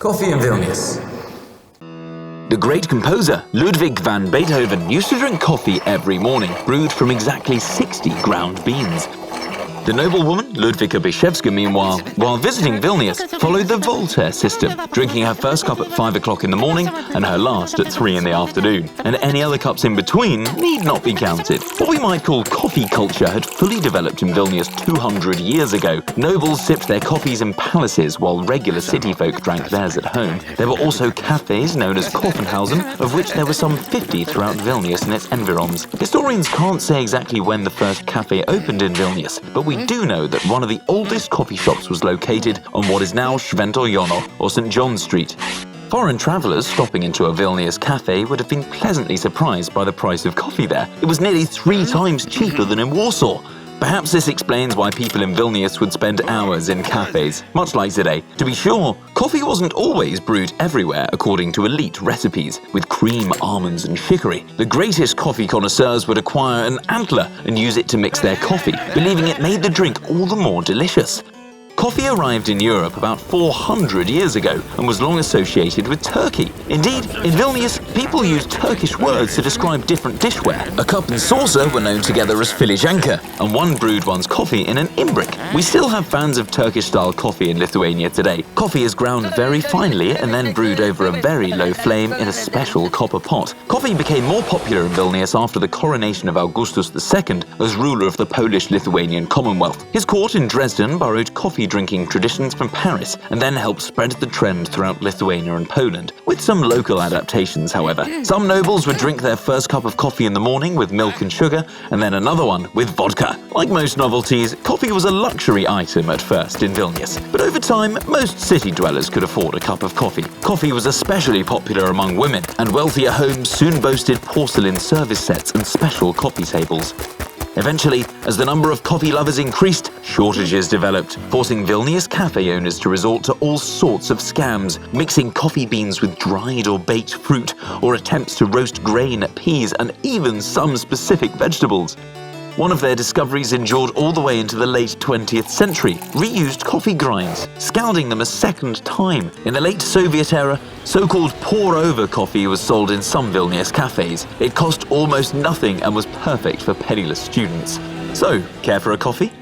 Coffee in Vilnius. The great composer Ludwig van Beethoven used to drink coffee every morning, brewed from exactly 60 ground beans. The noblewoman, Ludwika Biszewska, meanwhile, while visiting Vilnius, followed the Voltaire system, drinking her first cup at 5 o'clock in the morning and her last at 3 in the afternoon. And any other cups in between need not be counted. What we might call coffee culture had fully developed in Vilnius 200 years ago. Nobles sipped their coffees in palaces, while regular city folk drank theirs at home. There were also cafes known as Kaufenhausen, of which there were some 50 throughout Vilnius and its environs. Historians can't say exactly when the first cafe opened in Vilnius, but we do know that one of the oldest coffee shops was located on what is now Święto Jono, or St. John Street. Foreign travellers stopping into a Vilnius cafe would have been pleasantly surprised by the price of coffee there. It was nearly 3 times cheaper than in Warsaw. Perhaps this explains why people in Vilnius would spend hours in cafes, much like today. To be sure, coffee wasn't always brewed everywhere according to elite recipes, with cream, almonds and chicory. The greatest coffee connoisseurs would acquire an antler and use it to mix their coffee, believing it made the drink all the more delicious. Coffee arrived in Europe about 400 years ago and was long associated with Turkey. Indeed, in Vilnius, people used Turkish words to describe different dishware. A cup and saucer were known together as filiżanka, and one brewed one's coffee in an imbric. We still have fans of Turkish-style coffee in Lithuania today. Coffee is ground very finely and then brewed over a very low flame in a special copper pot. Coffee became more popular in Vilnius after the coronation of Augustus II as ruler of the Polish-Lithuanian Commonwealth. His court in Dresden borrowed coffee drinking traditions from Paris and then helped spread the trend throughout Lithuania and Poland, with some local adaptations, however. Some nobles would drink their first cup of coffee in the morning with milk and sugar, and then another one with vodka. Like most novelties, coffee was a luxury item at first in Vilnius, but over time, most city dwellers could afford a cup of coffee. Coffee was especially popular among women, and wealthier homes soon boasted porcelain service sets and special coffee tables. Eventually, as the number of coffee lovers increased, shortages developed, forcing Vilnius cafe owners to resort to all sorts of scams, mixing coffee beans with dried or baked fruit, or attempts to roast grain, peas, and even some specific vegetables. One of their discoveries endured all the way into the late 20th century, reused coffee grinds, scalding them a second time. In the late Soviet era, so-called pour-over coffee was sold in some Vilnius cafes. It cost almost nothing and was perfect for penniless students. So, care for a coffee?